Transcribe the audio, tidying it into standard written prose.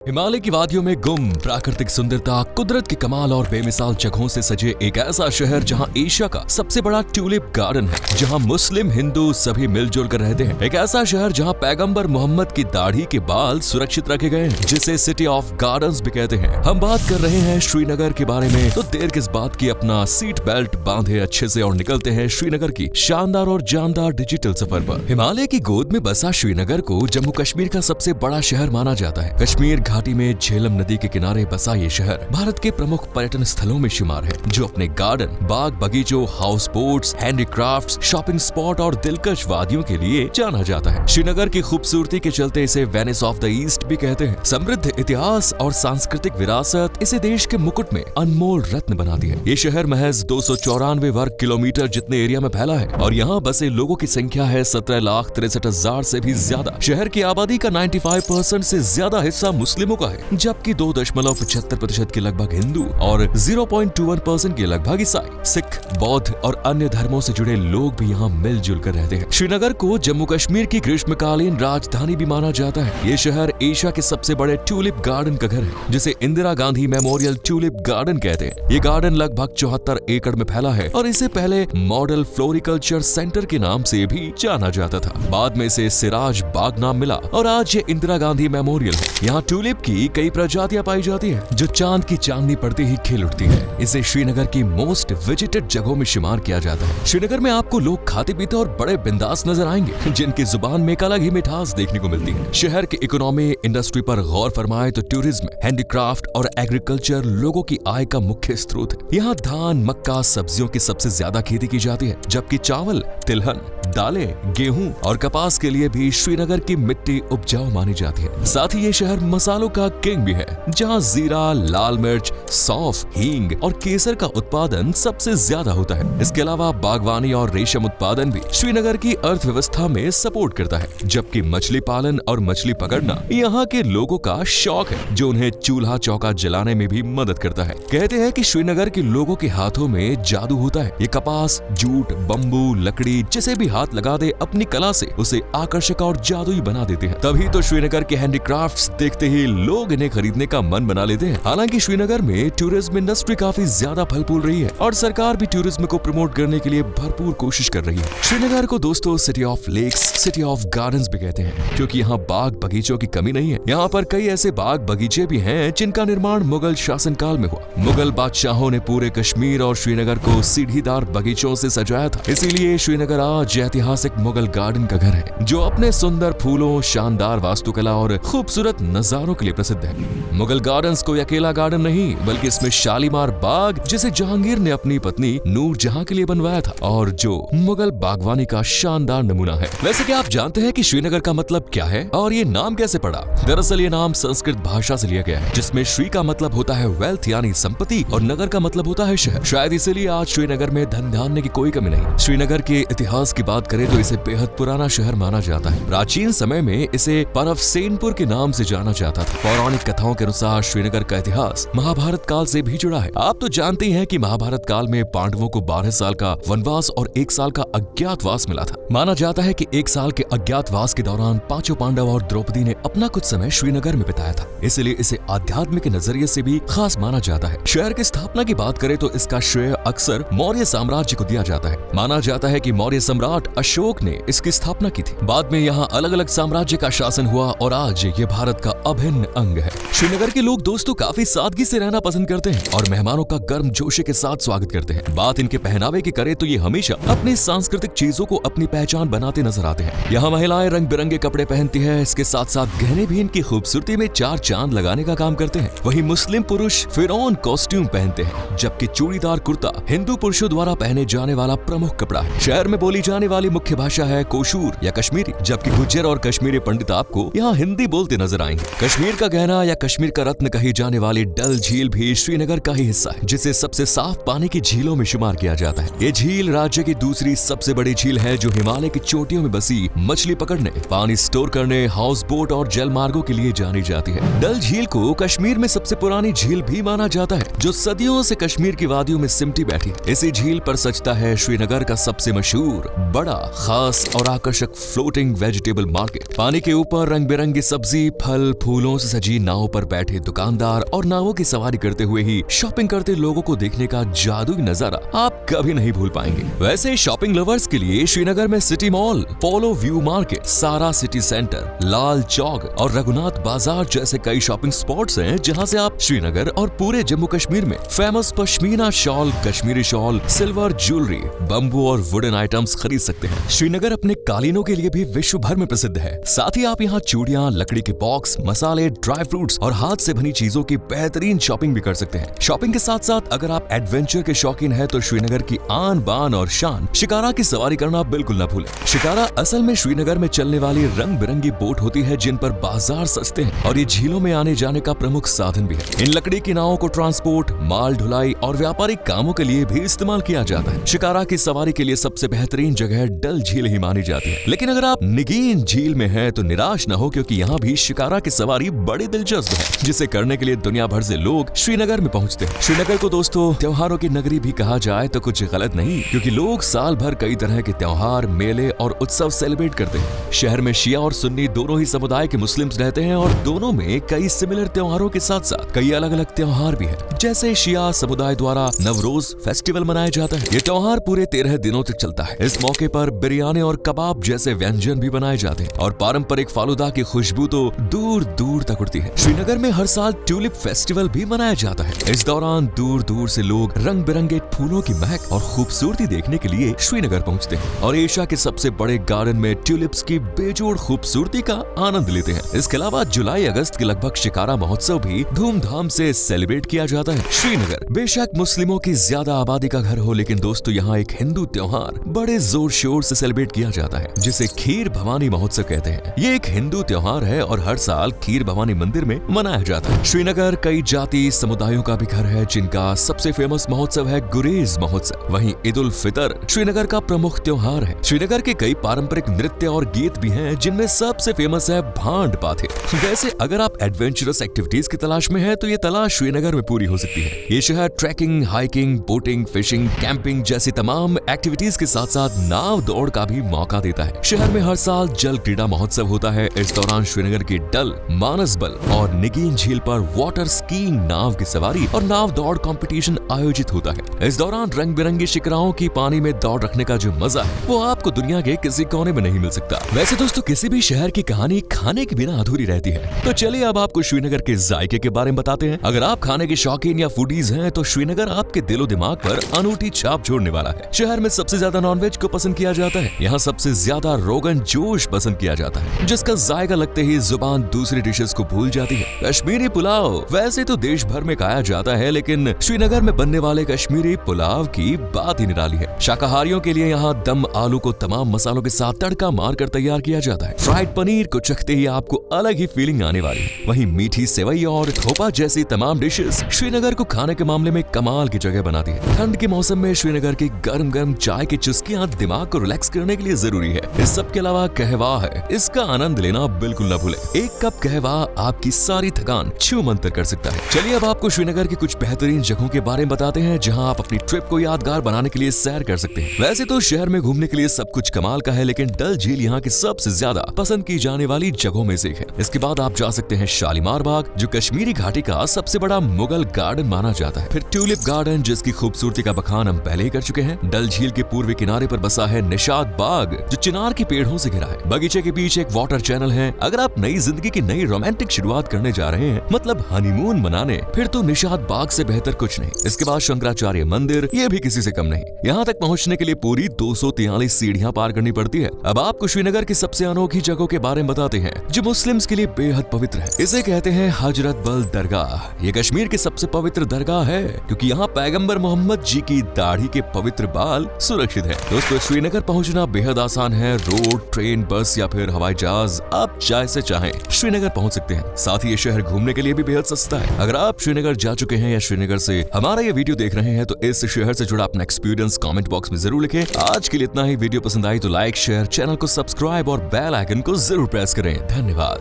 हिमालय की वादियों में गुम प्राकृतिक सुंदरता, कुदरत की कमाल और बेमिसाल जगहों से सजे एक ऐसा शहर जहां एशिया का सबसे बड़ा ट्यूलिप गार्डन है, जहां मुस्लिम हिंदू सभी मिलजुल कर रहते हैं। एक ऐसा शहर जहां पैगंबर मोहम्मद की दाढ़ी के बाल सुरक्षित रखे गए हैं, जिसे सिटी ऑफ गार्डन्स भी कहते हैं। हम बात कर रहे हैं श्रीनगर के बारे में, तो देर किस बात की, अपना सीट बेल्ट बांधे अच्छे से और निकलते हैं श्रीनगर की शानदार और जानदार डिजिटल सफर पर। हिमालय की गोद में बसा श्रीनगर को जम्मू कश्मीर का सबसे बड़ा शहर माना जाता है। कश्मीर घाटी में झेलम नदी के किनारे बसा ये शहर भारत के प्रमुख पर्यटन स्थलों में शुमार है, जो अपने गार्डन, बाग बगीचों, house boats, handicrafts, shopping spot और दिलकश वादियों के लिए जाना जाता है। श्रीनगर की खूबसूरती के चलते इसे वेनिस ऑफ द ईस्ट भी कहते हैं। समृद्ध इतिहास और सांस्कृतिक विरासत इसे देश के मुकुट में अनमोल रत्न बनाती है। ये शहर महज 294 वर्ग किलोमीटर जितने एरिया में फैला है और यहाँ बसे लोगों की संख्या है 17,63,000 से भी ज्यादा। शहर की आबादी का 95% से ज्यादा हिस्सा मुस्लिमों का है, जबकि 2.75% के लगभग हिंदू और 0.21% के लगभग ईसाई, सिख, बौद्ध और अन्य धर्मों से जुड़े लोग भी यहाँ मिलजुल कर रहते हैं। श्रीनगर को जम्मू कश्मीर की ग्रीष्मकालीन राजधानी भी माना जाता है। ये शहर एशिया के सबसे बड़े ट्यूलिप गार्डन का घर है, जिसे Indira Gandhi memorial tulip garden कहते हैं। ये गार्डन लगभग 74 एकड़ में फैला है और इसे पहले मॉडल फ्लोरिकल्चर सेंटर के नाम से भी जाना जाता था। बाद में इसे सिराज बाग नाम मिला और आज ये इंदिरा गांधी मेमोरियल है। यहाँ ट्यूलिप की कई प्रजातियां पाई जाती हैं, जो चांद की चांदनी पड़ते ही खिल उठती है। इसे श्रीनगर की मोस्ट विजिटेड जगहों में शुमार किया जाता है। श्रीनगर में आपको लोग खाते पीते और बड़े बिंदास नजर आएंगे, जिनकी जुबान में एक अलग ही मिठास देखने को मिलती है। शहर की इकोनॉमी इंडस्ट्री पर गौर फरमाए तो टूरिज्म, हैंडीक्राफ्ट और एग्रीकल्चर लोगों की आय का मुख्य स्रोत है। यहाँ धान, मक्का, सब्जियों की सबसे ज्यादा खेती की जाती है, जबकि चावल, तिलहन, दालें, गेहूं और कपास के लिए भी श्रीनगर की मिट्टी उपजाऊ मानी जाती है। साथ ही ये शहर मसालों का किंग भी है, जहां जीरा, लाल मिर्च, सौंफ, हींग और केसर का उत्पादन सबसे ज्यादा होता है। इसके अलावा बागवानी और रेशम उत्पादन भी श्रीनगर की अर्थव्यवस्था में सपोर्ट करता है, जबकि मछली पालन और मछली पकड़ना यहाँ के लोगों का शौक है, जो उन्हें चूल्हा चौका जलाने में भी मदद करता है। कहते हैं कि श्रीनगर के लोगों के हाथों में जादू होता है। ये कपास, जूट, बम्बू, लकड़ी जिसे भी हाथ लगा दे, अपनी कला से उसे आकर्षक और जादुई बना देते हैं। तभी तो श्रीनगर के हैंडीक्राफ्ट्स देखते ही लोग इन्हें खरीदने का मन बना लेते हैं। हालांकि श्रीनगर में टूरिज्म इंडस्ट्री काफी ज्यादा फल फूल रही है और सरकार भी टूरिज्म को प्रमोट करने के लिए भरपूर कोशिश कर रही है। श्रीनगर को दोस्तों city of lakes, city of gardens भी कहते हैं, क्योंकि यहाँ बाग बगीचों की कमी नहीं है। यहाँ पर कई ऐसे बाग बगीचे भी हैं जिनका निर्माण मुगल शासनकाल में हुआ। मुगल बादशाहों ने पूरे कश्मीर और श्रीनगर को सीढ़ीदार बगीचों से सजाया था। इसीलिए श्रीनगर आज ऐतिहासिक मुगल गार्डन का घर है, जो अपने सुंदर फूलों, शानदार वास्तुकला और खूबसूरत नजारों के लिए प्रसिद्ध है। मुगल गार्डन्स कोई अकेला गार्डन नहीं, बल्कि इसमें शालीमार बाग, जिसे जहांगीर ने अपनी पत्नी नूरजहां के लिए बनवाया था और जो मुगल बागवानी का शानदार नमूना है। वैसे क्या आप जानते हैं कि श्रीनगर का मतलब क्या है और ये नाम कैसे पड़ा? दरअसल ये नाम संस्कृत भाषा से लिया गया है, जिसमें श्री का मतलब होता है वेल्थ यानी संपत्ति और नगर का मतलब होता है शहर। शायद इसीलिए आज श्रीनगर में धन धान्य की कोई कमी नहीं। श्रीनगर के इतिहास की बात करें तो इसे बेहद पुराना शहर माना जाता है। प्राचीन समय में इसे परफसेनपुर के नाम से जाना जाता था। पौराणिक कथाओं के अनुसार श्रीनगर का इतिहास महाभारत काल से भी जुड़ा है। आप तो जानते हैं कि महाभारत काल में पांडवों को 12 साल का वनवास और 1 साल का अज्ञातवास मिला था। माना जाता है कि 1 साल के अज्ञातवास के दौरान पांचों पांडव और द्रौपदी ने अपना कुछ समय श्रीनगर में बिताया था, इसलिए इसे आध्यात्म के नजरिए से भी खास माना जाता है। शहर की स्थापना की बात करें तो इसका श्रेय अक्सर मौर्य साम्राज्य को दिया जाता है। माना जाता है कि मौर्य सम्राट अशोक ने इसकी स्थापना की थी। बाद में यहाँ अलग अलग साम्राज्य का शासन हुआ और आज ये भारत का अभिन्न अंग है। श्रीनगर के लोग दोस्तों काफी सादगी से रहना पसंद करते हैं और मेहमानों का गर्म जोशी के साथ स्वागत करते हैं। बात इनके पहनावे की करें तो ये हमेशा अपनी सांस्कृतिक चीजों को अपनी पहचान बनाते नजर आते हैं। यहाँ महिलाएं रंग बिरंगे कपड़े पहनती है, इसके साथ साथ गहने भी इनकी खूबसूरती में 4 चांद लगाने का काम करते हैं। वहीं मुस्लिम पुरुष फिरौन कॉस्ट्यूम पहनते हैं, जबकि चूड़ीदार कुर्ता हिंदू पुरुषों द्वारा पहने जाने वाला प्रमुख कपड़ा है। शहर में बोली जाने वाली मुख्य भाषा है कोशूर या कश्मीरी, जबकि गुज्जर और कश्मीरी पंडित आपको यहाँ हिंदी बोलते नजर आएंगे। कश्मीर का गहना या कश्मीर का रत्न कही जाने वाली डल झील भी श्रीनगर का ही हिस्सा है, जिसे सबसे साफ पानी की झीलों में शुमार किया जाता है। ये झील राज्य की दूसरी सबसे बड़ी झील है, जो हिमालय की चोटियों में बसी मछली पकड़ने, पानी स्टोर करने, हाउस बोट और जल मार्गों के लिए जानी जाती है। डल झील को कश्मीर में सबसे पुरानी झील भी माना जाता है, जो सदियों से कश्मीर की वादियों में सिमटी बैठी है। इसी झील पर सजता है श्रीनगर का सबसे मशहूर, बड़ा, खास और आकर्षक फ्लोटिंग वेजिटेबल मार्केट। पानी के ऊपर रंग बिरंगी सब्जी, फल, फूलों फूलों से सजी नाव पर बैठे दुकानदार और नावों की सवारी करते हुए ही शॉपिंग करते लोगों को देखने का जादुई नजारा आप कभी नहीं भूल पाएंगे। वैसे शॉपिंग लवर्स के लिए श्रीनगर में सिटी मॉल, पोलो व्यू मार्केट, सारा सिटी सेंटर, लाल चौक और रघुनाथ बाजार जैसे कई शॉपिंग स्पॉट्स हैं जहां से आप श्रीनगर और पूरे जम्मू कश्मीर में famous pashmina shawl, Kashmiri shawl, silver jewellery, bamboo और वुडन आइटम्स खरीद सकते हैं। श्रीनगर अपने कालीनों के लिए भी विश्व भर में प्रसिद्ध है। साथ ही आप यहाँ चूड़ियां, लकड़ी के बॉक्स, मसाले, ड्राई फ्रूट्स और हाथ से बनी चीजों की बेहतरीन शॉपिंग भी कर सकते हैं। शॉपिंग के साथ साथ अगर आप एडवेंचर के शौकीन हैं तो श्रीनगर की आन बान और शान शिकारा की सवारी करना बिल्कुल न भूलें। शिकारा असल में श्रीनगर में चलने वाली रंग बिरंगी बोट होती है जिन पर बाजार सस्ते हैं और ये झीलों में आने जाने का प्रमुख साधन भी है। इन लकड़ी की नावों को ट्रांसपोर्ट, माल ढुलाई और व्यापारिक कामों के लिए भी इस्तेमाल किया जाता है। शिकारा की सवारी के लिए सबसे बेहतरीन जगह डल झील ही मानी जाती है। लेकिन अगर आप निगीन झील में हैं तो निराश न हो, क्योंकि यहाँ भी शिकारा की सवारी बड़ी दिलचस्प है जिसे करने के लिए दुनिया भर से लोग श्रीनगर में पहुँचते हैं। श्रीनगर को दोस्तों त्योहारों की नगरी भी कहा जाए तो कुछ गलत नहीं, क्योंकि लोग साल भर कई तरह के त्योहार, मेले और उत्सव सेलिब्रेट करते हैं। शहर में शिया और सुन्नी दोनों ही समुदाय के मुस्लिम्स रहते हैं और दोनों में कई सिमिलर त्योहारों के साथ साथ कई अलग अलग त्योहार भी है। जैसे शिया समुदाय द्वारा नवरोज फेस्टिवल मनाया जाता है। ये त्योहार पूरे 13 दिनों तक चलता है। इस मौके पर बिरयानी और कबाब जैसे व्यंजन भी बनाए जाते हैं और पारंपरिक फालूदा की खुशबू तो दूर दूर तक उड़ती है। श्रीनगर में हर साल ट्यूलिप फेस्टिवल भी मनाया जाता है। इस दौरान दूर दूर से लोग रंग बिरंगे फूलों की महक और खूबसूरती देखने के लिए श्रीनगर पहुंचते हैं और एशिया के सबसे बड़े गार्डन में ट्यूलिप्स की बेजोड़ खूबसूरती का आनंद लेते हैं। इसके अलावा जुलाई अगस्त के लगभग शिकारा महोत्सव भी धूमधाम से सेलिब्रेट किया जाता है। श्रीनगर बेशक मुस्लिमों की ज्यादा आबादी का घर हो, लेकिन दोस्तों यहाँ एक हिंदू त्योहार बड़े जोर शोर से सेलिब्रेट किया जाता है जिसे खीर भवानी महोत्सव कहते हैं। ये एक हिंदू त्योहार है और हर साल खीर भवानी मंदिर में मनाया जाता है। श्रीनगर कई जाति समुदायों का भी घर है जिनका सबसे फेमस महोत्सव है गुरेज महोत्सव। वहीं ईद उल फितर श्रीनगर का प्रमुख त्योहार है। श्रीनगर के कई पारंपरिक नृत्य और गीत भी हैं जिनमें सबसे फेमस है भांड पाथे। वैसे अगर आप एडवेंचरस एक्टिविटीज की तलाश में हैं तो ये तलाश श्रीनगर में पूरी हो सकती है। ये शहर trekking, hiking, boating, fishing, camping जैसी तमाम एक्टिविटीज के साथ साथ नाव दौड़ का भी मौका देता है। शहर में हर साल जल क्रीड़ा महोत्सव होता है। इस दौरान श्रीनगर की डल, मानसबल और निगीन झील पर वाटर स्कीइंग, नाव की सवारी और नाव दौड़ कंपटीशन आयोजित होता है। इस दौरान रंग बिरंगी शिकाराओं की पानी में दौड़ रखने का जो मजा है वो आपको दुनिया के किसी कोने में नहीं मिल सकता। वैसे दोस्तों किसी भी शहर की कहानी खाने के बिना अधूरी रहती है। तो चलिए अब आपको श्रीनगर के जायके के बारे में बताते हैं। अगर आप खाने के शौकीन या फूडीज हैं तो श्रीनगर आपके दिलो दिमाग पर अनूठी छाप छोड़ने वाला है। शहर में सबसे ज्यादा नॉनवेज को पसंद किया जाता है। यहाँ सबसे ज्यादा रोगन जोश पसंद किया जाता है जिसका जायका लगते ही जुबान दूसरी डिशेस को भूल जाती है। कश्मीरी पुलाव वैसे तो देश भर में खाया जाता है, लेकिन श्रीनगर में बनने वाले कश्मीरी पुलाव की बात ही निराली है। शाकाहारियों के लिए यहाँ दम आलू को तमाम मसालों के साथ तड़का मारकर तैयार किया जाता है। फ्राइड पनीर को चखते ही आपको अलग ही फीलिंग आने वाली है। वहीं मीठी सेवई और थोपा जैसी तमाम डिशेस श्रीनगर को खाने के मामले में कमाल की जगह बनाती है। ठंड के मौसम में श्रीनगर की गर्म गर्म चाय की चुस्कियां दिमाग को रिलैक्स करने के लिए जरूरी है। इस सब के अलावा कहवा है, इसका आनंद लेना बिल्कुल न भूलें। एक कप कहवा आपकी सारी थकान छू मंतर कर सकता है। चलिए अब आपको श्रीनगर की कुछ बेहतरीन जगहों के बारे में बताते हैं जहां आप अपनी ट्रिप को यादगार बनाने के लिए सैर कर सकते हैं। वैसे तो शहर में घूमने के लिए सब कुछ कमाल का है, लेकिन डल झील यहाँ की सबसे ज्यादा पसंद की जाने वाली जगहों में से एक है। इसके बाद आप जा सकते हैं शालीमार बाग, जो कश्मीरी घाटी का सबसे बड़ा मुगल गार्डन माना जाता है। फिर ट्यूलिप गार्डन, जिसकी खूबसूरती का बखान हम पहले ही कर चुके हैं। डल झील के पूर्वी किनारे पर बसा है निशाद बाग, जो चिनार के पेड़ों से घिरा है। बगीचे के पीछे एक वाटर चैनल है। अगर आप नई जिंदगी की नई रोमांटिक शुरुआत करने जा रहे हैं, मतलब हनीमून मनाने, फिर तो निशाद बाग से बेहतर कुछ नहीं। इसके बाद शंकराचार्य मंदिर, ये भी किसी से कम नहीं। यहाँ तक पहुँचने के लिए पूरी 243 सीढ़ियाँ पार करनी पड़ती है। अब आपको श्रीनगर की सबसे अनोखी जगहों के बारे में बताते हैं जो मुस्लिम्स के लिए बेहद पवित्र है। इसे कहते हैं हजरत बल दरगाह। ये कश्मीर की सबसे पवित्र दरगाह है क्योंकि यहाँ पैगंबर मोहम्मद जी की दाढ़ी के पवित्र बाल सुरक्षित है। दोस्तों श्रीनगर पहुँचना बेहद आसान है। रोड, ट्रेन, बस या फिर हवाई जहाज, आप जैसे चाहें श्रीनगर पहुँच सकते हैं। साथ ही ये शहर घूमने के लिए भी बेहद सस्ता है। अगर आप श्रीनगर जा चुके हैं या श्रीनगर से हमारा ये वीडियो देख रहे हैं तो इस शहर से जुड़ा अपना एक्सपीरियंस कमेंट बॉक्स में जरूर लिखें। आज के लिए इतना ही। वीडियो पसंद आई तो लाइक, शेयर, चैनल को सब्सक्राइब और बेल आइकन को जरूर प्रेस करें। धन्यवाद।